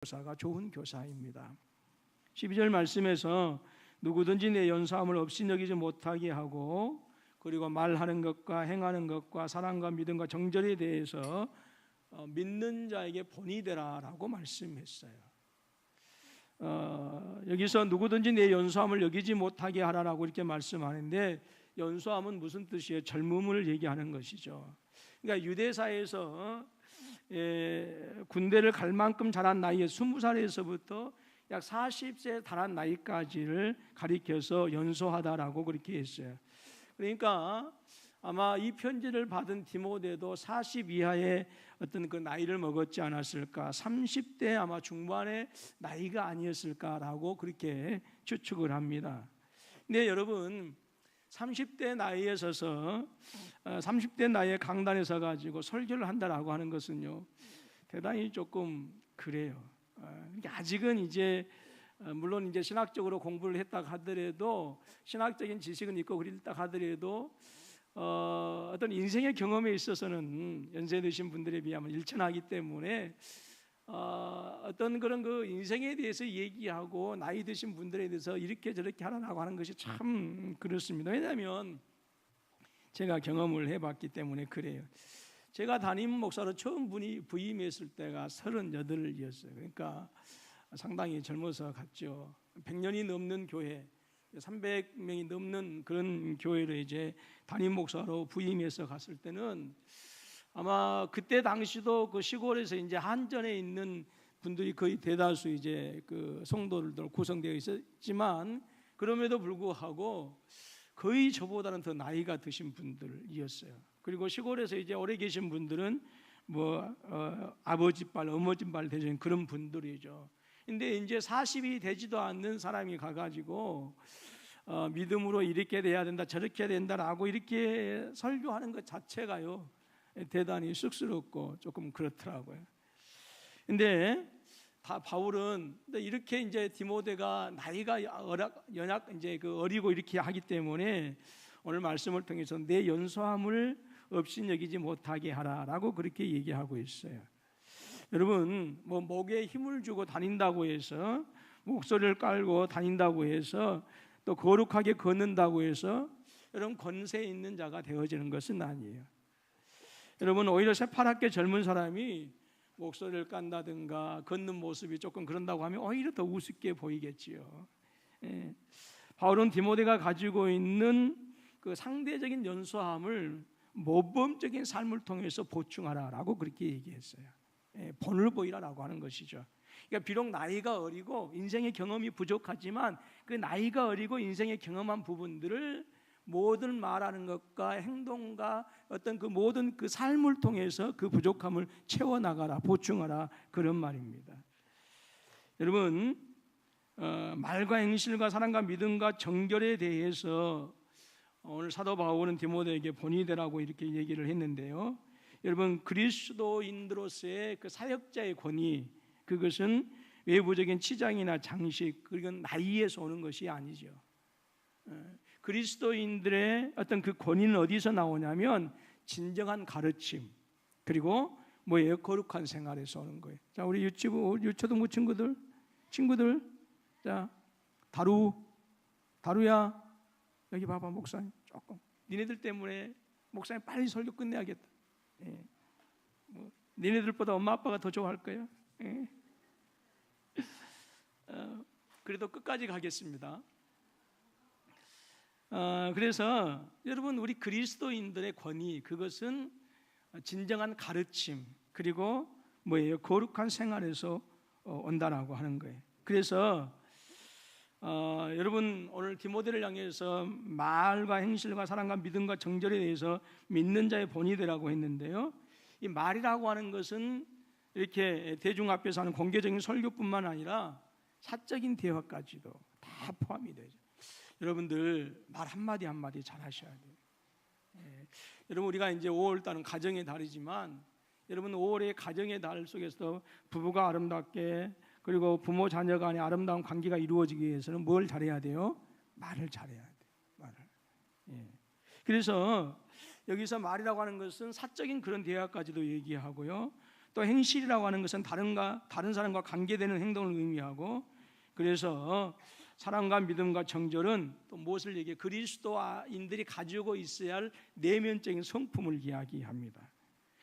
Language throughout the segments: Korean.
교사가 좋은 교사입니다. 12절 말씀에서 누구든지 내 연소함을 없이 여기지 못하게 하고 그리고 말하는 것과 행하는 것과 사랑과 믿음과 정절에 대해서 믿는 자에게 본이 되라라고 말씀했어요. 여기서 누구든지 내 연소함을 여기지 못하게 하라라고 이렇게 말씀하는데, 연소함은 무슨 뜻이에요? 젊음을 얘기하는 것이죠. 그러니까 유대사에서 군대를 갈 만큼 자란 나이에 20살에서부터 약 40세에 달한 나이까지를 가리켜서 연소하다라고 그렇게 했어요. 그러니까 아마 이 편지를 받은 디모데도 40 이하의 어떤 그 나이를 먹었지 않았을까, 30대 아마 중반의 나이가 아니었을까라고 그렇게 추측을 합니다. 근데 여러분, 30대 나이에 서서 30대 나이에 강단에 서 가지고 설교를 한다라고 하는 것은요, 대단히 조금 그래요. 아직은 이제 물론 이제 신학적으로 공부를 했다 하더라도, 신학적인 지식은 있고 그랬다 하더라도 어떤 인생의 경험에 있어서는 연세 드신 분들에 비하면 일천하기 때문에 어떤 그런 그 인생에 대해서 얘기하고 나이 드신 분들에 대해서 이렇게 저렇게 하라고 하는 것이 참 그렇습니다. 왜냐하면 제가 경험을 해봤기 때문에 그래요. 제가 담임 목사로 처음 부임했을 때가 38이었어요. 그러니까 상당히 젊어서 갔죠. 100년이 넘는 교회, 300명이 넘는 그런 교회를 이제 담임 목사로 부임해서 갔을 때는 아마 그때 당시도 그 시골에서 이제 한전에 있는 분들이 거의 대다수 이제 그 성도들 구성되어 있었지만, 그럼에도 불구하고 거의 저보다는 더 나이가 드신 분들이었어요. 그리고 시골에서 이제 오래 계신 분들은 뭐 아버지빨, 어머니빨 되신 그런 분들이죠. 근데 이제 40이 되지도 않는 사람이 가가지고 믿음으로 이렇게 돼야 된다, 저렇게 해야 된다라고 이렇게 설교하는 것 자체가요, 대단히 쑥스럽고 조금 그렇더라고요. 근데 바울은 이렇게 이제 디모데가 나이가 연약 이제 그 어리고 이렇게 하기 때문에 오늘 말씀을 통해서 내 연소함을 없이 여기지 못하게 하라라고 그렇게 얘기하고 있어요. 여러분, 뭐 목에 힘을 주고 다닌다고 해서, 목소리를 깔고 다닌다고 해서, 또 거룩하게 걷는다고 해서 여러분 권세 있는 자가 되어지는 것은 아니에요. 여러분, 오히려 새파랗게 젊은 사람이 목소리를 깐다든가 걷는 모습이 조금 그런다고 하면 오히려 더 우습게 보이겠지요. 바울은 디모데가 가지고 있는 그 상대적인 연소함을 모범적인 삶을 통해서 보충하라라고 그렇게 얘기했어요. 본을 보이라라고 하는 것이죠. 그러니까 비록 나이가 어리고 인생의 경험이 부족하지만 그 나이가 어리고 인생의 경험한 부분들을 모든 말하는 것과 행동과 어떤 그 모든 그 삶을 통해서 그 부족함을 채워나가라, 보충하라, 그런 말입니다. 여러분, 말과 행실과 사랑과 믿음과 정결에 대해서 오늘 사도 바울은 디모데에게 본이 되라고 이렇게 얘기를 했는데요. 여러분, 그리스도인으로서의 그 사역자의 권위, 그것은 외부적인 치장이나 장식, 그건 나이에서 오는 것이 아니죠. 그리스도인들의 어떤 그 권위는 어디서 나오냐면 진정한 가르침, 그리고 뭐예요? 거룩한 생활에서 오는 거예요. 자, 우리 유초등부 친구들, 자, 다루야, 여기 봐봐, 목사님 조금 니네들 때문에 목사님 빨리 설교 끝내야겠다. 니네들보다 엄마 아빠가 더 좋아할 거예요. 그래도 끝까지 가겠습니다. 그래서 여러분, 우리 그리스도인들의 권위, 그것은 진정한 가르침, 그리고 뭐예요? 거룩한 생활에서 온다라고 하는 거예요. 그래서 여러분, 오늘 디모데를 향해서 말과 행실과 사랑과 믿음과 정절에 대해서 믿는 자의 본이 되라고 했는데요, 이 말이라고 하는 것은 이렇게 대중 앞에서 하는 공개적인 설교뿐만 아니라 사적인 대화까지도 다 포함이 되죠. 여러분들 말 한마디 한마디 잘 하셔야 돼요. 여러분, 우리가 이제 5월달은 가정의 달이지만, 여러분 5월의 가정의 달 속에서 부부가 아름답게, 그리고 부모 자녀 간의 아름다운 관계가 이루어지기 위해서는 뭘 잘해야 돼요? 말을 잘해야 돼요. 말을. 그래서 여기서 말이라고 하는 것은 사적인 그런 대화까지도 얘기하고요, 또 행실이라고 하는 것은 다른 사람과 관계되는 행동을 의미하고, 그래서 사랑과 믿음과 정절은 또 무엇을 얘기해? 그리스도인들이 가지고 있어야 할 내면적인 성품을 이야기합니다.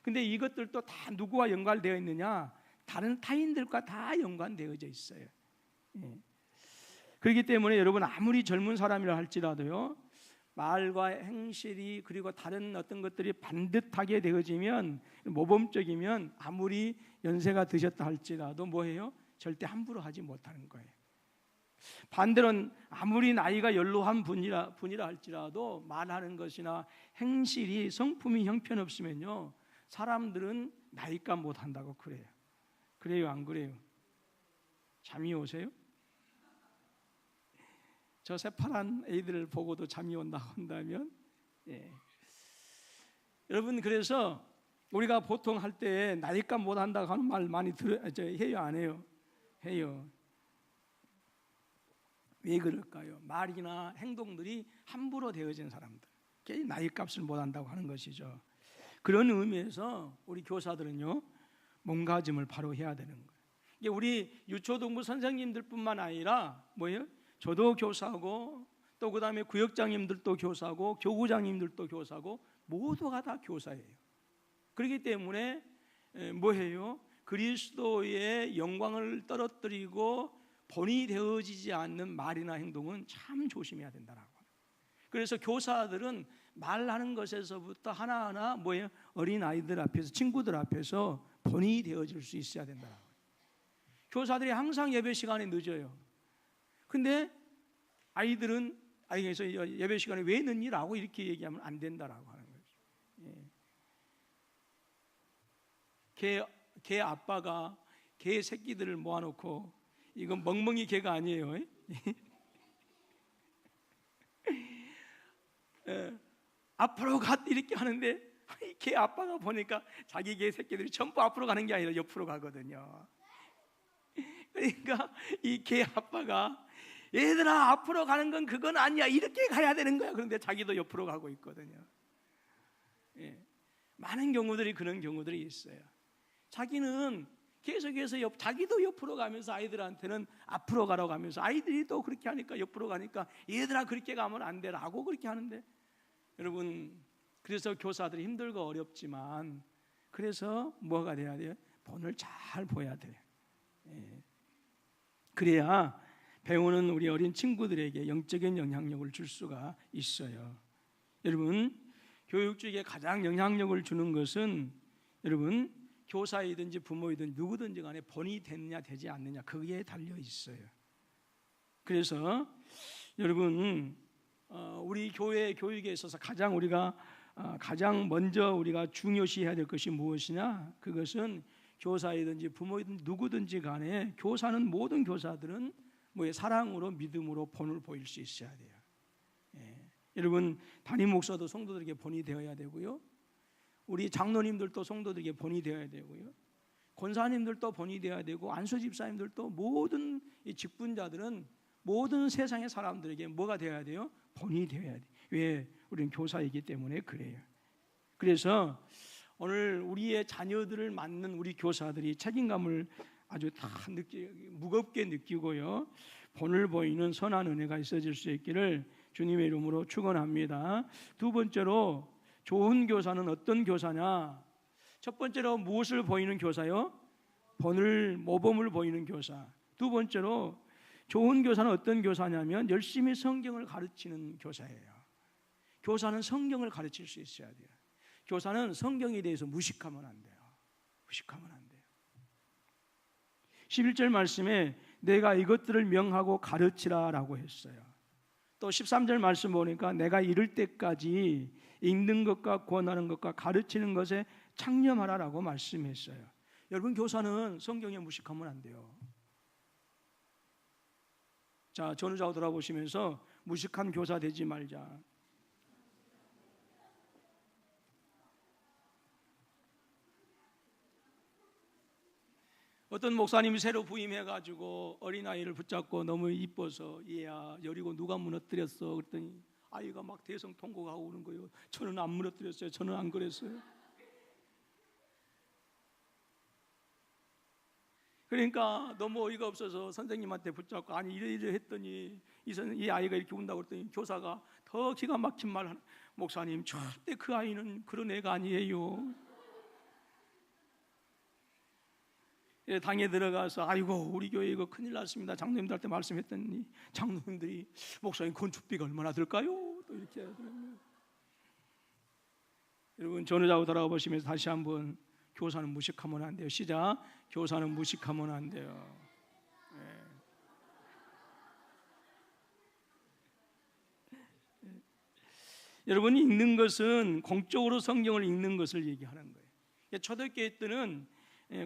근데 이것들도 다 누구와 연관되어 있느냐? 다른 타인들과 다 연관되어져 있어요. 그렇기 때문에 여러분, 아무리 젊은 사람이라 할지라도요, 말과 행실이 그리고 다른 어떤 것들이 반듯하게 되어지면, 모범적이면, 아무리 연세가 드셨다 할지라도 뭐예요? 절대 함부로 하지 못하는 거예요. 반대로는 아무리 나이가 연로한 분이라 할지라도 말하는 것이나 행실이 성품이 형편없으면요, 사람들은 나이값 못한다고 그래요. 그래요, 안 그래요? 잠이 오세요? 저 새파란 애들을 보고도 잠이 온다고 한다면, 여러분, 그래서 우리가 보통 할 때 나이값 못한다고 하는 말 많이 해요, 안 해요? 해요. 왜 그럴까요? 말이나 행동들이 함부로 되어진 사람들, 그게 나이값을 못한다고 하는 것이죠. 그런 의미에서 우리 교사들은요, 몸가짐을 바로 해야 되는 거예요. 이게 우리 유초동부 선생님들뿐만 아니라 뭐예요? 저도 교사고, 또 그 다음에 구역장님들도 교사고, 교구장님들도 교사고, 모두가 다 교사예요. 그렇기 때문에 뭐예요? 그리스도의 영광을 떨어뜨리고 본이 되어지지 않는 말이나 행동은 참 조심해야 된다라고. 그래서 교사들은 말하는 것에서부터 하나하나 뭐예요? 어린 아이들 앞에서, 친구들 앞에서 본이 되어질 수 있어야 된다라고. 교사들이 항상 예배 시간에 늦어요. 근데 아이들은 그래서 예배 시간에 왜 늦니라고 이렇게 얘기하면 안 된다라고 하는 거죠. 개 아빠가 개 새끼들을 모아놓고, 이건 멍멍이 개가 아니에요. 앞으로 가 이렇게 하는데, 개 아빠가 보니까 자기 개 새끼들이 전부 앞으로 가는 게 아니라 옆으로 가거든요. 그러니까 이 개 아빠가 얘들아, 앞으로 가는 건 그건 아니야, 이렇게 가야 되는 거야. 그런데 자기도 옆으로 가고 있거든요. 많은 경우들이 그런 경우들이 있어요. 자기는 계속해서 자기도 옆으로 가면서 아이들한테는 앞으로 가라고 하면서, 아이들이 또 그렇게 하니까 옆으로 가니까 얘들아 그렇게 가면 안 되라고 그렇게 하는데, 여러분, 그래서 교사들이 힘들고 어렵지만, 그래서 뭐가 돼야 돼요? 본을 잘 보여야 돼요. 그래야 배우는 우리 어린 친구들에게 영적인 영향력을 줄 수가 있어요. 여러분, 교육 중에 가장 영향력을 주는 것은, 여러분, 교사이든지 부모이든 누구든지 간에 본이 됐냐 되지 않느냐, 거기에 달려 있어요. 그래서 여러분, 우리 교회 교육에 있어서 가장 먼저 우리가 중요시해야 될 것이 무엇이냐? 그것은 교사이든지 부모이든 누구든지 간에, 모든 교사들은 사랑으로, 믿음으로 본을 보일 수 있어야 돼요. 여러분, 담임 목사도 성도들에게 본이 되어야 되고요, 우리 장로님들도 성도들에게 본이 되어야 되고요, 권사님들도 본이 되어야 되고, 안수 집사님들도, 모든 이 직분자들은 모든 세상의 사람들에게 뭐가 되어야 돼요? 본이 되어야 돼요. 왜? 우리는 교사이기 때문에 그래요. 그래서 오늘 우리의 자녀들을 맡는 우리 교사들이 책임감을 아주 다 무겁게 느끼고요, 본을 보이는 선한 은혜가 있어질 수 있기를 주님의 이름으로 축원합니다. 두 번째로, 좋은 교사는 어떤 교사냐? 첫 번째로 무엇을 보이는 교사요? 모범을 보이는 교사. 두 번째로, 좋은 교사는 어떤 교사냐면 열심히 성경을 가르치는 교사예요. 교사는 성경을 가르칠 수 있어야 돼요. 교사는 성경에 대해서 무식하면 안 돼요. 무식하면 안 돼요. 11절 말씀에 내가 이것들을 명하고 가르치라 라고 했어요. 또 13절 말씀 보니까 내가 이를 때까지 읽는 것과 권하는 것과 가르치는 것에 창념하라 라고 말씀했어요. 여러분, 교사는 성경에 무식하면 안 돼요. 자, 전우자고 돌아보시면서 무식한 교사 되지 말자. 어떤 목사님이 새로 부임해가지고 어린아이를 붙잡고 너무 이뻐서, 얘야 여리고 누가 무너뜨렸어? 그랬더니 아이가 막 대성통곡하고 오는 거예요. 저는 안 무너뜨렸어요. 저는 안 그랬어요. 그러니까 너무 어이가 없어서 선생님한테 붙잡고 아니 이래 했더니 이 아이가 이렇게 운다고 했더니 교사가 더 기가 막힌 말 하는, 목사님 절대 그 아이는 그런 애가 아니에요. 예, 당에 들어가서 아이고 우리 교회 이거 큰일 났습니다. 장로님들한테 말씀했더니 장로님들이 목사님 건축비가 얼마나 들까요? 또 이렇게 하더라고요. 여러분 전후좌우 돌아가 보시면서 다시 한번 교사는 무식하면 안 돼요. 시작. 교사는 무식하면 안 돼요. 네. 여러분이 읽는 것은 공적으로 성경을 읽는 것을 얘기하는 거예요. 초대교회 때는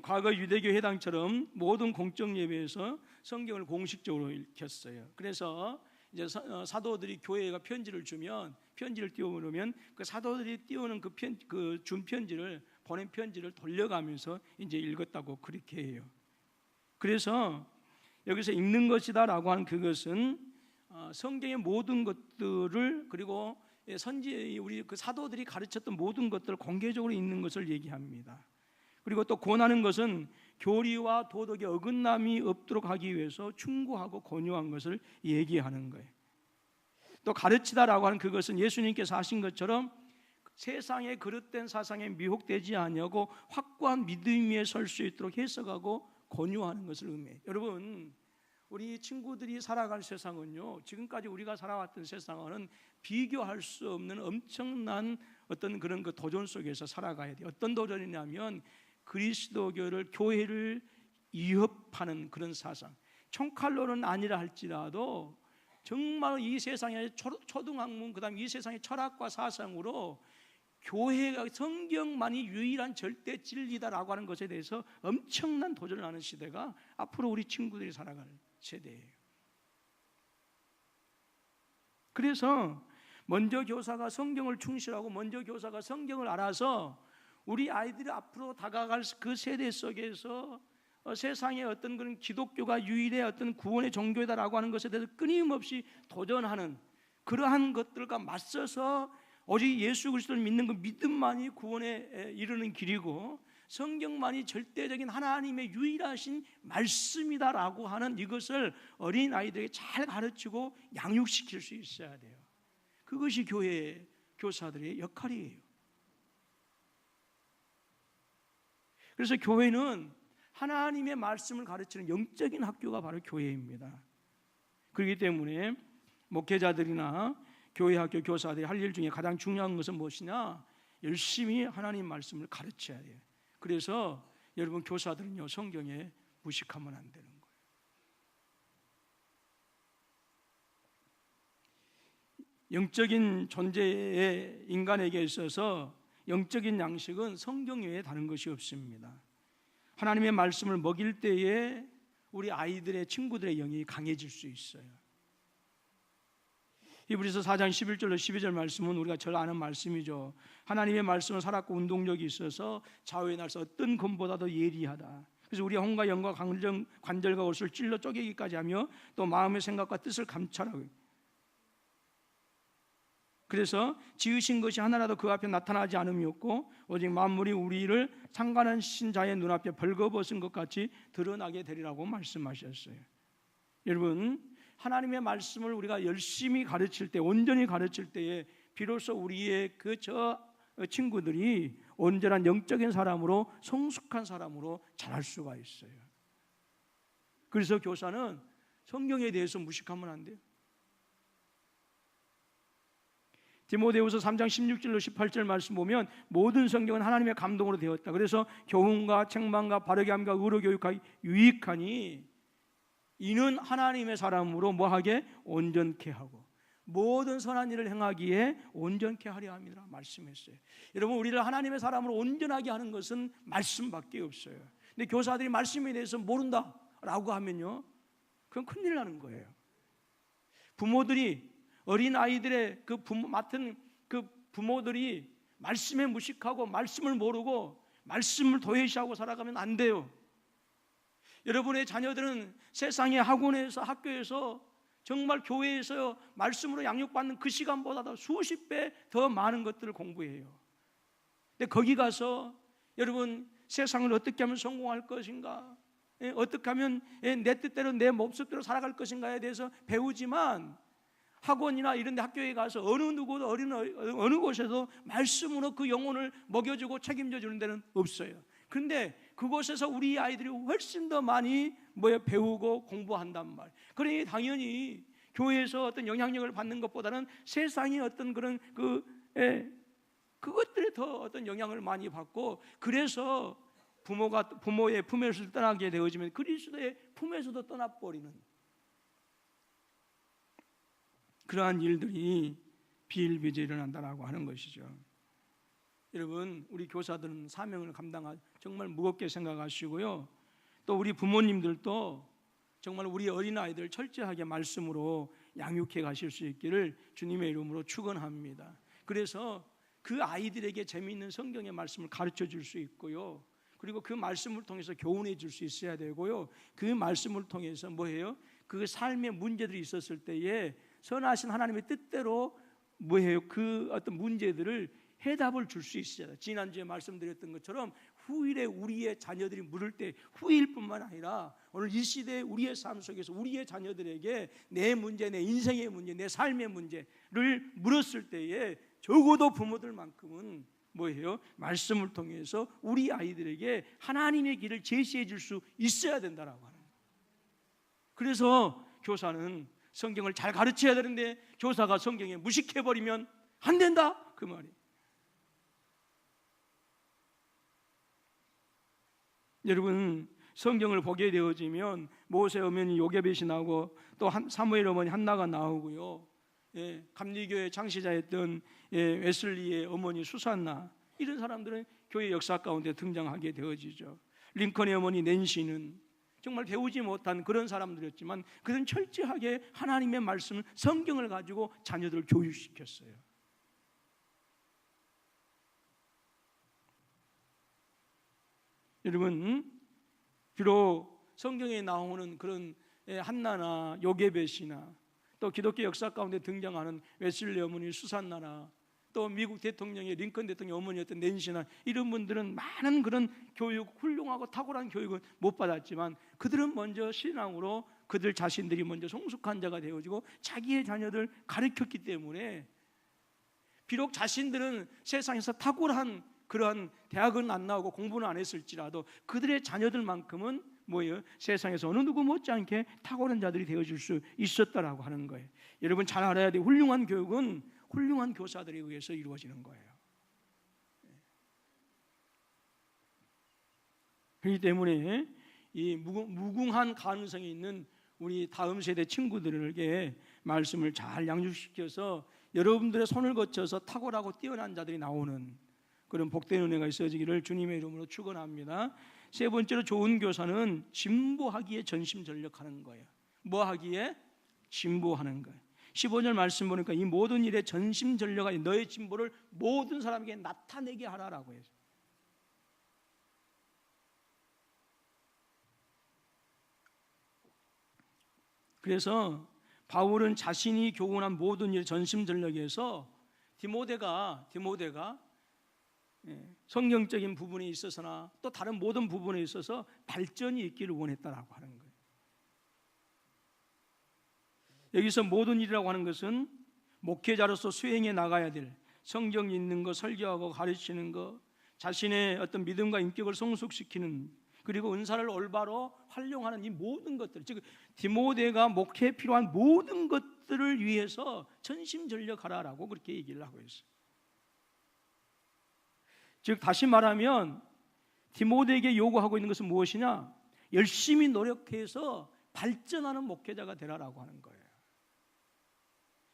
과거 유대교 회당처럼 모든 공적 예배에서 성경을 공식적으로 읽혔어요. 그래서 이제 사도들이 교회가 편지를 주면 편지를 띄워오면 그 사도들이 띄우는 그 준 편지를 보낸 편지를 돌려가면서 이제 읽었다고 그렇게 해요. 그래서 여기서 읽는 것이다라고 하는 그것은 성경의 모든 것들을 그리고 우리 그 사도들이 가르쳤던 모든 것들을 공개적으로 읽는 것을 얘기합니다. 그리고 또 권하는 것은 교리와 도덕의 어긋남이 없도록 하기 위해서 충고하고 권유한 것을 얘기하는 거예요. 또 가르치다라고 하는 그것은 예수님께서 하신 것처럼 세상에 그릇된 사상에 미혹되지 아니하고 확고한 믿음 위에 설 수 있도록 해석하고 권유하는 것을 의미해요. 여러분 우리 친구들이 살아갈 세상은요, 지금까지 우리가 살아왔던 세상과는 비교할 수 없는 엄청난 어떤 그런 그 도전 속에서 살아가야 돼요. 어떤 도전이냐면 그리스도교를, 교회를 위협하는 그런 사상, 총칼로는 아니라 할지라도 정말 이 세상의 초등학문, 그 다음 이 세상의 철학과 사상으로 교회가 성경만이 유일한 절대 진리다라고 하는 것에 대해서 엄청난 도전을 하는 시대가 앞으로 우리 친구들이 살아갈 세대예요. 그래서 먼저 교사가 성경을 충실하고 먼저 교사가 성경을 알아서 우리 아이들이 앞으로 다가갈 그 세대 속에서 세상의 어떤 그런 기독교가 유일의 어떤 구원의 종교다라고 하는 것에 대해서 끊임없이 도전하는 그러한 것들과 맞서서 오직 예수 그리스도를 믿는 그 믿음만이 구원에 이르는 길이고 성경만이 절대적인 하나님의 유일하신 말씀이다라고 하는 이것을 어린 아이들에게 잘 가르치고 양육시킬 수 있어야 돼요. 그것이 교회 교사들의 역할이에요. 그래서 교회는 하나님의 말씀을 가르치는 영적인 학교가 바로 교회입니다. 그렇기 때문에 목회자들이나 교회 학교 교사들이 할 일 중에 가장 중요한 것은 무엇이냐? 열심히 하나님 말씀을 가르쳐야 돼요. 그래서 여러분 교사들은요 성경에 무식하면 안 되는 거예요. 영적인 존재의 인간에게 있어서 영적인 양식은 성경 외에 다른 것이 없습니다. 하나님의 말씀을 먹일 때에 우리 아이들의 친구들의 영이 강해질 수 있어요. 히브리서 4장 11절로 12절 말씀은 우리가 잘 아는 말씀이죠. 하나님의 말씀은 살았고 운동력이 있어서 좌우의 날서 어떤 검보다도 예리하다. 그래서 우리의 혼과 영과 관절과 옷을 찔러 쪼개기까지 하며 또 마음의 생각과 뜻을 감찰하고, 그래서 지으신 것이 하나라도 그 앞에 나타나지 않음이 없고 오직 만물이 우리를 상관하신 자의 눈앞에 벌거벗은 것 같이 드러나게 되리라고 말씀하셨어요. 여러분 하나님의 말씀을 우리가 열심히 가르칠 때, 온전히 가르칠 때에 비로소 우리의 저 친구들이 온전한 영적인 사람으로, 성숙한 사람으로 자랄 수가 있어요. 그래서 교사는 성경에 대해서 무식하면 안 돼요. 디모데후서 3장 16절로 18절 말씀 보면 모든 성경은 하나님의 감동으로 되었다. 그래서 교훈과 책망과 바르게 함과 의로 교육하기 유익하니 이는 하나님의 사람으로 뭐하게? 온전케 하고 모든 선한 일을 행하기에 온전케 하려 함이라 말씀했어요. 여러분 우리를 하나님의 사람으로 온전하게 하는 것은 말씀밖에 없어요. 근데 교사들이 말씀에 대해서 모른다라고 하면요 그건 큰일 나는 거예요. 부모들이 어린 아이들의 맡은 그 부모들이 말씀에 무식하고 말씀을 모르고 말씀을 도외시하고 살아가면 안 돼요. 여러분의 자녀들은 세상의 학원에서, 학교에서, 정말 교회에서 말씀으로 양육받는 그 시간보다도 수십 배 더 많은 것들을 공부해요. 근데 거기 가서 여러분 세상을 어떻게 하면 성공할 것인가, 어떻게 하면 내 뜻대로 내 몹속대로 살아갈 것인가에 대해서 배우지만 학원이나 이런 데 학교에 가서 어느 누구도 어느 곳에도 말씀으로 그 영혼을 먹여주고 책임져 주는 데는 없어요. 그런데 그곳에서 우리 아이들이 훨씬 더 많이 배우고 공부한단 말. 그러니 당연히 교회에서 어떤 영향력을 받는 것보다는 세상의 어떤 그런 그것들에 더 어떤 영향을 많이 받고, 그래서 부모의 품에서 떠나게 되어지면 그리스도의 품에서도 떠나버리는 그러한 일들이 비일비재에 일어난다라고 하는 것이죠. 여러분, 우리 교사들은 사명을 정말 무겁게 생각하시고요. 또 우리 부모님들도 정말 우리 어린아이들 철저하게 말씀으로 양육해 가실 수 있기를 주님의 이름으로 축원합니다. 그래서 그 아이들에게 재미있는 성경의 말씀을 가르쳐 줄 수 있고요. 그리고 그 말씀을 통해서 교훈해 줄 수 있어야 되고요. 그 말씀을 통해서 그 삶의 문제들이 있었을 때에 선하신 하나님의 뜻대로 그 어떤 문제들을 해답을 줄 수 있어야 돼요. 지난주에 말씀드렸던 것처럼 후일에 우리의 자녀들이 물을 때 후일 뿐만 아니라 오늘 이 시대에 우리의 삶 속에서 우리의 자녀들에게 내 문제, 내 인생의 문제, 내 삶의 문제를 물었을 때에 적어도 부모들만큼은 말씀을 통해서 우리 아이들에게 하나님의 길을 제시해 줄 수 있어야 된다라고 하는 거예요. 그래서 교사는 성경을 잘 가르쳐야 되는데 교사가 성경에 무식해버리면 안 된다, 그 말이에요. 여러분, 성경을 보게 되어지면 모세 어머니 요게벳이 나오고 또 사무엘 어머니 한나가 나오고요. 감리교의 창시자였던 웨슬리의 어머니 수산나, 이런 사람들은 교회 역사 가운데 등장하게 되어지죠. 링컨의 어머니 낸시는 정말 배우지 못한 그런 사람들이었지만 그들은 철저하게 하나님의 말씀을, 성경을 가지고 자녀들을 교육시켰어요. 여러분, 비록 성경에 나오는 그런 한나나 요게벳이나 또 기독교 역사 가운데 등장하는 웨슬리 어머니 수산나나 또 미국 대통령의 링컨 대통령 어머니였던 낸시나, 이런 분들은 많은 그런 교육, 훌륭하고 탁월한 교육을 못 받았지만 그들은 먼저 신앙으로 그들 자신들이 먼저 성숙한 자가 되어지고 자기의 자녀들 가르쳤기 때문에 비록 자신들은 세상에서 탁월한 그러한 대학은 안 나오고 공부는 안 했을지라도 그들의 자녀들만큼은 세상에서 어느 누구 못지않게 탁월한 자들이 되어줄 수 있었다라고 하는 거예요. 여러분, 잘 알아야 돼요. 훌륭한 교육은 훌륭한 교사들에 의해서 이루어지는 거예요. 그렇기 때문에 이 무궁한 가능성이 있는 우리 다음 세대 친구들에게 말씀을 잘 양육시켜서 여러분들의 손을 거쳐서 탁월하고 뛰어난 자들이 나오는 그런 복된 은혜가 있어지기를 주님의 이름으로 축원합니다. 세 번째로, 좋은 교사는 진보하기에 전심전력하는 거예요. 뭐 하기에? 진보하는 거예요. 15절 말씀 보니까 이 모든 일에 전심전력하여 너의 진보를 모든 사람에게 나타내게 하라라고 해요. 그래서 바울은 자신이 교훈한 모든 일 전심전력에서 디모데가 성경적인 부분에 있어서나 또 다른 모든 부분에 있어서 발전이 있기를 원했다라고 하는 거예요. 여기서 모든 일이라고 하는 것은 목회자로서 수행해 나가야 될 성경 읽는 거, 설교하고 가르치는 거, 자신의 어떤 믿음과 인격을 성숙시키는, 그리고 은사를 올바로 활용하는 이 모든 것들, 즉 디모데가 목회에 필요한 모든 것들을 위해서 전심전력하라라고 그렇게 얘기를 하고 있어요. 즉 다시 말하면 디모데에게 요구하고 있는 것은 무엇이냐? 열심히 노력해서 발전하는 목회자가 되라라고 하는 거예요.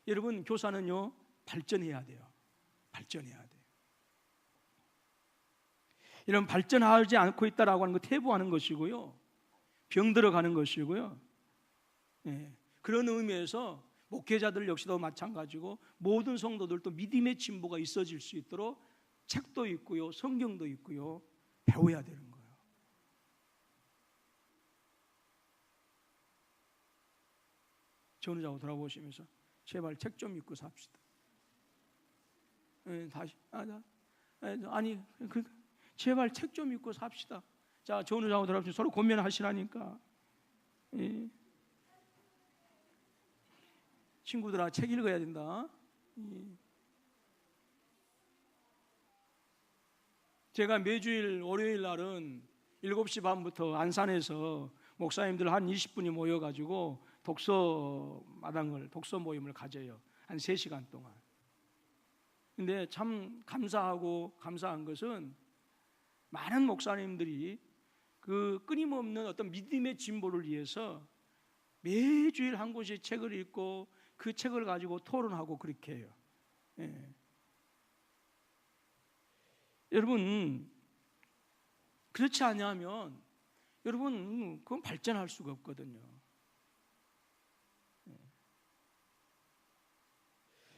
여러분, 교사는요 발전해야 돼요. 발전해야 돼요. 이런 발전하지 않고 있다라고 하는 거 퇴보하는 것이고요, 병들어가는 것이고요. 그런 의미에서 목회자들 역시도 마찬가지고 모든 성도들도 믿음의 진보가 있어질 수 있도록 책도 있고요, 성경도 있고요, 배워야 되는 거예요. 전우자고 돌아보시면서 제발 책 좀 읽고 삽시다. 제발 책 좀 읽고 삽시다. 자, 좋은 의사하고 돌아오시면 서로 고민하시라니까. 예. 친구들아, 책 읽어야 된다. 예. 제가 매주일 월요일 날은 7시 반부터 안산에서 목사님들 한 20분이 모여가지고 독서 모임을 가져요. 한 3시간 동안. 근데 참 감사한 것은 많은 목사님들이 그 끊임없는 어떤 믿음의 진보를 위해서 매주일 한 권씩 책을 읽고 그 책을 가지고 토론하고 그렇게 해요. 예. 여러분, 그렇지 않으면 여러분 그건 발전할 수가 없거든요. 예.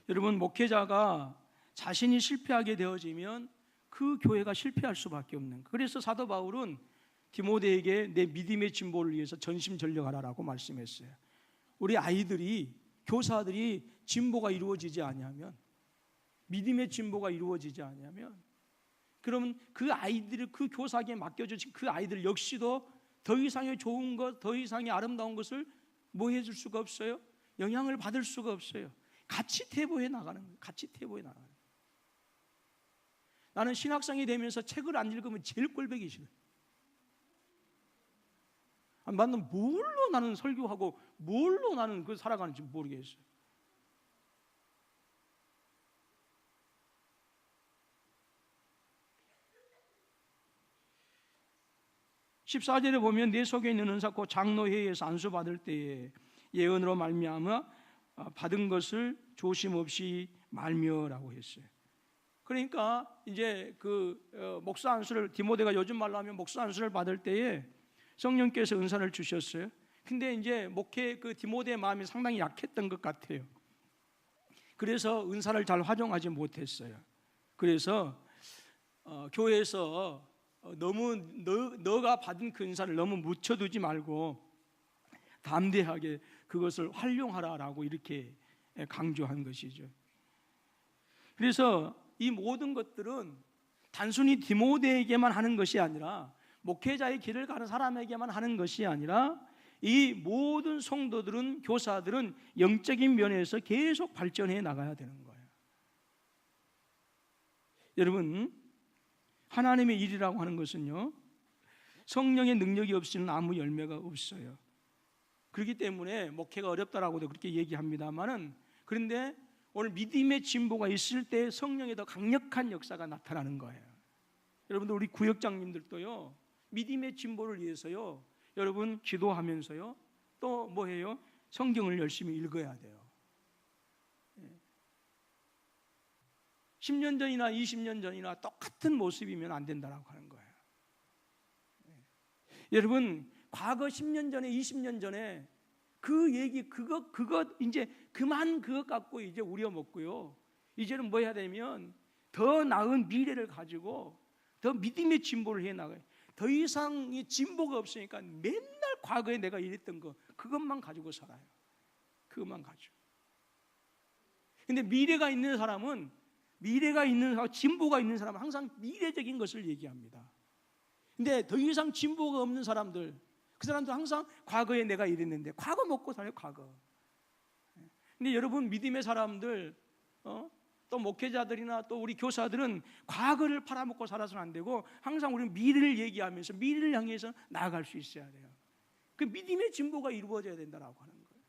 여러분, 목회자가 자신이 실패하게 되어지면 그 교회가 실패할 수밖에 없는 거예요. 그래서 사도 바울은 디모데에게 내 믿음의 진보를 위해서 전심전력하라라고 말씀했어요. 우리 아이들이, 교사들이 진보가 이루어지지 않으면, 믿음의 진보가 이루어지지 않으면, 그러면 그 아이들을 그 교사에게 맡겨주신 그 아이들 역시도 더 이상의 좋은 것, 더 이상의 아름다운 것을 뭐 해줄 수가 없어요? 영향을 받을 수가 없어요. 같이 퇴보해 나가는 거예요. 같이 퇴보해 나가는 거예요. 나는 신학생이 되면서 책을 안 읽으면 제일 꼴보기 싫어요. 나는 뭘로 나는 설교하고 뭘로 나는 그 살아가는지 모르겠어요. 14절에 보면 내 속에 있는 은사 곧 장로회의에서 안수받을 때에 예언으로 말미암아 받은 것을 조심 없이 말며라고 했어요. 그러니까 이제 그 목사 안수를, 디모데가 요즘 말로 하면 목사 안수를 받을 때에 성령께서 은사를 주셨어요. 근데 이제 목회 그 디모데의 마음이 상당히 약했던 것 같아요. 그래서 은사를 잘 활용하지 못했어요. 그래서 교회에서 너무 너가 받은 그 은사를 너무 묻혀두지 말고 담대하게 그것을 활용하라라고 이렇게 강조한 것이죠. 그래서 이 모든 것들은 단순히 디모데에게만 하는 것이 아니라, 목회자의 길을 가는 사람에게만 하는 것이 아니라, 이 모든 성도들은, 교사들은 영적인 면에서 계속 발전해 나가야 되는 거예요. 여러분, 하나님의 일이라고 하는 것은요, 성령의 능력이 없이는 아무 열매가 없어요. 그렇기 때문에 목회가 어렵다라고도 그렇게 얘기합니다만은, 그런데 오늘 믿음의 진보가 있을 때 성령의 더 강력한 역사가 나타나는 거예요. 여러분들, 우리 구역장님들도요, 믿음의 진보를 위해서요, 여러분 기도하면서요, 또 뭐해요? 성경을 열심히 읽어야 돼요. 10년 전이나 20년 전이나 똑같은 모습이면 안 된다라고 하는 거예요. 여러분, 과거 10년 전에, 20년 전에 그 얘기, 그거 이제 그만 그것 갖고 이제 우려먹고요. 이제는 뭐 해야 되면 더 나은 미래를 가지고 더 믿음의 진보를 해 나가요. 더 이상의 진보가 없으니까 맨날 과거에 내가 이랬던 거, 그것만 가지고 살아요. 그것만 가지고. 근데 미래가 있는 사람은, 진보가 있는 사람은 항상 미래적인 것을 얘기합니다. 근데 더 이상 진보가 없는 사람들, 그 사람들 항상 과거에 내가 이랬는데, 과거 먹고 살아요, 과거. 근데 여러분, 믿음의 사람들, 또 목회자들이나 또 우리 교사들은 과거를 팔아먹고 살아서는 안 되고, 항상 우리는 미래를 얘기하면서 미래를 향해서 나아갈 수 있어야 돼요. 그 믿음의 진보가 이루어져야 된다라고 하는 거예요.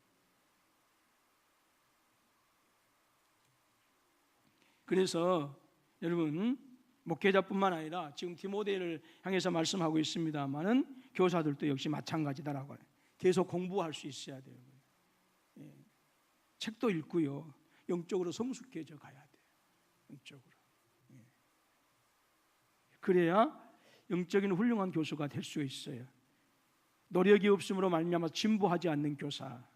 그래서 여러분, 목회자뿐만 아니라 지금 디모데를 향해서 말씀하고 있습니다만은 교사들도 역시 마찬가지다라고 해요. 계속 공부할 수 있어야 돼요. 예. 책도 읽고요, 영적으로 성숙해져 가야 돼요. 영적으로. 예. 그래야 영적인 훌륭한 교수가 될 수 있어요. 노력이 없음으로 말미암아 진보하지 않는 교사,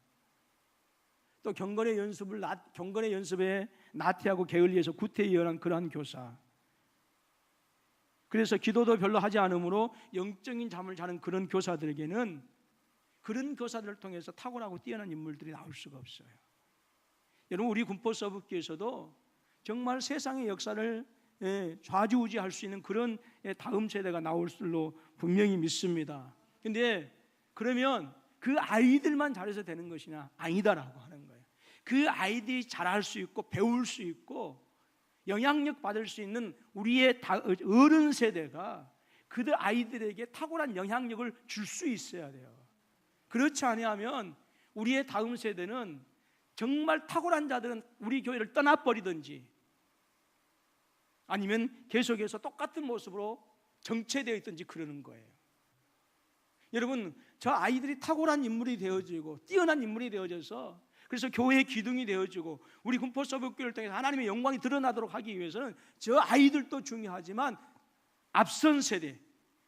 또 경건의 연습에 나태하고 게을리해서 구태의연한 그러한 교사, 그래서 기도도 별로 하지 않으므로 영적인 잠을 자는 그런 교사들에게는, 그런 교사들을 통해서 탁월하고 뛰어난 인물들이 나올 수가 없어요. 여러분, 우리 군포서북교에서도 정말 세상의 역사를 좌지우지할 수 있는 그런 다음 세대가 나올 줄로 분명히 믿습니다. 근데 그러면 그 아이들만 잘해서 되는 것이냐? 아니다라고 하는 거예요. 그 아이들이 잘할 수 있고 배울 수 있고 영향력 받을 수 있는 우리의 어른 세대가 그들 아이들에게 탁월한 영향력을 줄 수 있어야 돼요. 그렇지 아니하면 우리의 다음 세대는 정말 탁월한 자들은 우리 교회를 떠나버리든지 아니면 계속해서 똑같은 모습으로 정체되어 있든지 그러는 거예요. 여러분, 저 아이들이 탁월한 인물이 되어지고 뛰어난 인물이 되어져서 그래서 교회의 기둥이 되어지고 우리 군포서북교를 통해서 하나님의 영광이 드러나도록 하기 위해서는 저 아이들도 중요하지만 앞선 세대,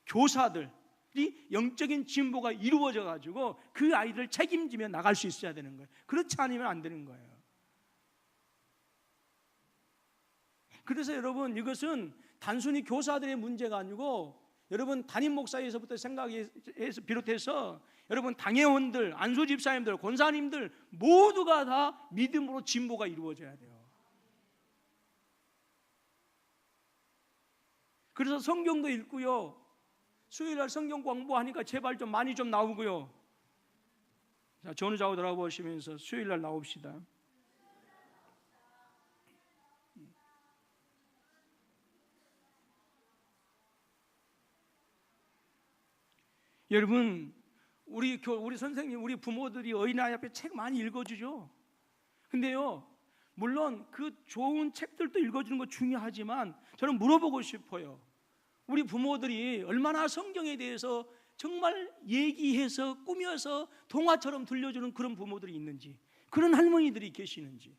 교사들이 영적인 진보가 이루어져 가지고 그 아이들을 책임지며 나갈 수 있어야 되는 거예요. 그렇지 않으면 안 되는 거예요. 그래서 여러분, 이것은 단순히 교사들의 문제가 아니고 여러분 담임 목사에서부터 생각해서 비롯해서 여러분 당회원들, 안수 집사님들, 권사님들 모두가 다 믿음으로 진보가 이루어져야 돼요. 그래서 성경도 읽고요. 수요일날 성경 공부하니까 제발 좀 많이 좀 나오고요. 자, 전후좌우 돌아보시면서 수요일날 나옵시다. 여러분, 우리 선생님, 우리 부모들이 어린아이 앞에 책 많이 읽어주죠. 근데요, 물론 그 좋은 책들도 읽어주는 거 중요하지만 저는 물어보고 싶어요. 우리 부모들이 얼마나 성경에 대해서 정말 얘기해서 꾸며서 동화처럼 들려주는 그런 부모들이 있는지, 그런 할머니들이 계시는지.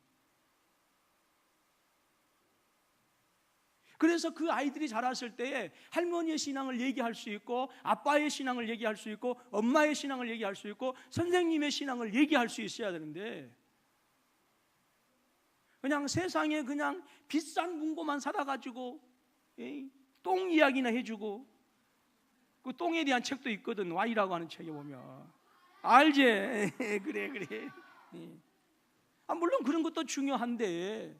그래서 그 아이들이 자랐을 때 할머니의 신앙을 얘기할 수 있고 아빠의 신앙을 얘기할 수 있고 엄마의 신앙을 얘기할 수 있고 선생님의 신앙을 얘기할 수 있어야 되는데 그냥 세상에 그냥 비싼 문고만 사다 가지고 똥 이야기나 해주고 그 똥에 대한 책도 있거든. Y라고 하는 책에 보면 알지? 그래. 물론 그런 것도 중요한데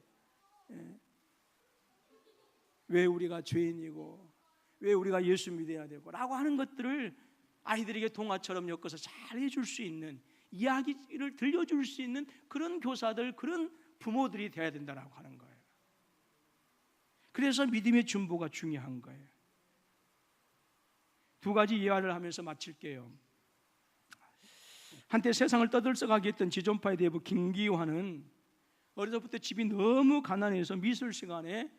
왜 우리가 죄인이고 왜 우리가 예수 믿어야 되고 라고 하는 것들을 아이들에게 동화처럼 엮어서 잘 해줄 수 있는, 이야기를 들려줄 수 있는 그런 교사들, 그런 부모들이 되어야 된다고 하는 거예요. 그래서 믿음의 진보가 중요한 거예요. 두 가지 이야기를 하면서 마칠게요. 한때 세상을 떠들썩하게 했던 지존파의 대부 김기환은 어려서부터 집이 너무 가난해서 미술 시간에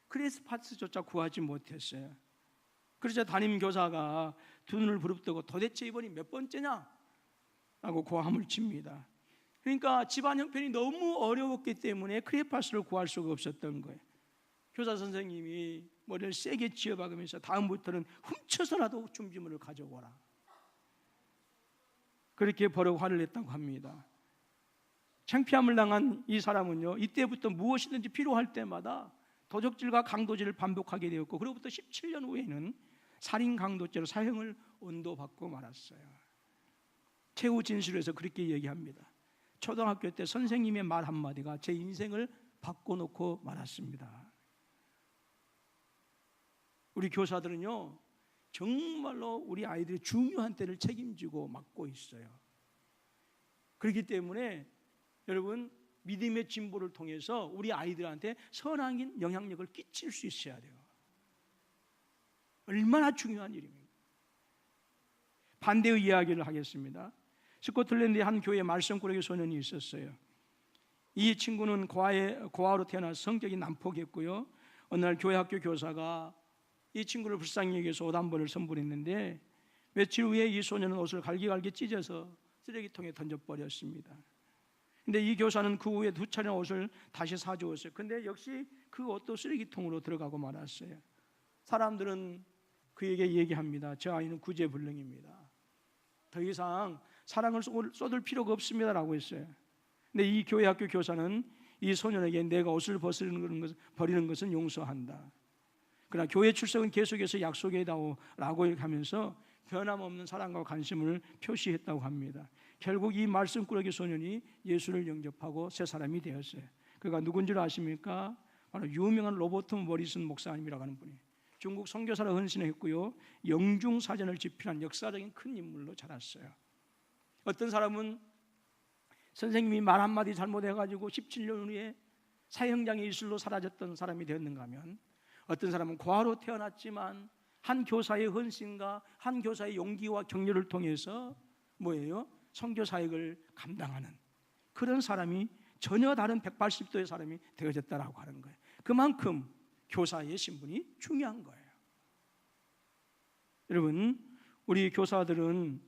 크리스마스조차 구하지 못했어요. 그래서 담임 교사가 두 눈을 부릅뜨고 도대체 이번이 몇 번째냐? 라고 고함을 칩니다. 그러니까 집안 형편이 너무 어려웠기 때문에 크레파스를 구할 수가 없었던 거예요. 교사 선생님이 머리를 세게 쥐어박으면서 다음부터는 훔쳐서라도 준비물을 가져오라. 그렇게 버럭 화를 냈다고 합니다. 창피함을 당한 이 사람은요, 이때부터 무엇이든지 필요할 때마다 도적질과 강도질을 반복하게 되었고, 그로부터 17년 후에는 살인 강도죄로 사형을 언도받고 말았어요. 최후 진술에서 그렇게 얘기합니다. 초등학교 때 선생님의 말 한마디가 제 인생을 바꿔놓고 말았습니다. 우리 교사들은요, 정말로 우리 아이들의 중요한 때를 책임지고 맡고 있어요. 그렇기 때문에 여러분, 믿음의 진보를 통해서 우리 아이들한테 선한 영향력을 끼칠 수 있어야 돼요. 얼마나 중요한 일입니까? 반대의 이야기를 하겠습니다. 스코틀랜드의 한 교회 말썽꾸러기 소년이 있었어요. 이 친구는 고아로 태어나서 성격이 난폭했고요. 어느 날 교회 학교 교사가 이 친구를 불쌍히 여겨서 옷 한 벌을 선물했는데 며칠 후에 이 소년은 옷을 갈기갈기 찢어서 쓰레기통에 던져버렸습니다. 근데 이 교사는 그 후에 2차례 옷을 다시 사주었어요. 근데 역시 그 옷도 쓰레기통으로 들어가고 말았어요. 사람들은 그에게 얘기합니다. 저 아이는 구제불능입니다. 더 이상 사랑을 쏟을 필요가 없습니다 라고 했어요. 근데 이 교회 학교 교사는 이 소년에게 내가 옷을 버리는 것은 용서한다. 그러나 교회 출석은 계속해서 약속해다오 라고 하면서 변함없는 사랑과 관심을 표시했다고 합니다. 결국 이 말썽꾸러기 소년이 예수를 영접하고 새 사람이 되었어요. 그가 누군지 아십니까? 바로 유명한 로버트 모리슨 목사님이라고 하는 분이에요. 중국 선교사로 헌신했고요. 영중사전을 집필한 역사적인 큰 인물로 자랐어요. 어떤 사람은 선생님이 말 한마디 잘못해가지고 17년 후에 사형장의 이슬로 사라졌던 사람이 되었는가 하면, 어떤 사람은 고아로 태어났지만 한 교사의 헌신과 한 교사의 용기와 격려를 통해서 뭐예요? 선교 사역을 감당하는 그런 사람이 전혀 다른 180도의 사람이 되어졌다라고 하는 거예요. 그만큼 교사의 신분이 중요한 거예요. 여러분, 우리 교사들은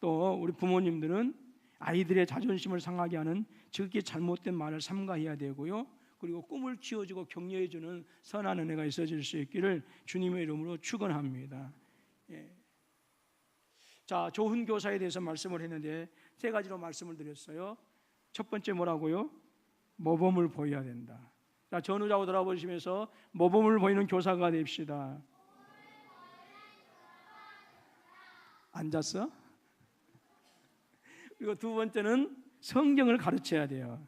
또 우리 부모님들은 아이들의 자존심을 상하게 하는 지극히 잘못된 말을 삼가해야 되고요. 그리고 꿈을 키워주고 격려해주는 선한 은혜가 있어질 수 있기를 주님의 이름으로 축원합니다. 예. 자, 좋은 교사에 대해서 말씀을 했는데 세 가지로 말씀을 드렸어요. 첫 번째 뭐라고요? 모범을 보여야 된다. 자, 전후좌우 돌아보시면서 모범을 보이는 교사가 됩시다. 앉았어? 그리고 두 번째는 성경을 가르쳐야 돼요.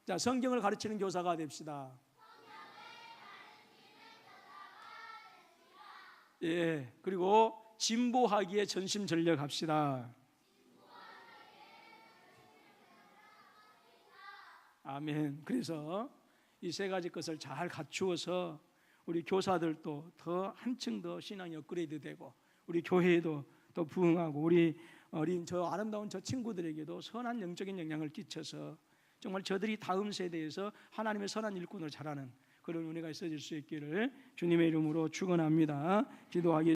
자, 성경을 가르치는 교사가 됩시다. 예, 그리고 진보하기에 전심전력합시다. 아멘. 그래서 이 세 가지 것을 잘 갖추어서 우리 교사들도 더 한층 더 신앙이 업그레이드되고 우리 교회에도 더 부흥하고 우리 어린 저 아름다운 저 친구들에게도 선한 영적인 영향을 끼쳐서 정말 저들이 다음 세대에서 하나님의 선한 일꾼으로 자라는 그런 은혜가 있어질 수 있기를 주님의 이름으로 축원합니다. 기도하겠습니다.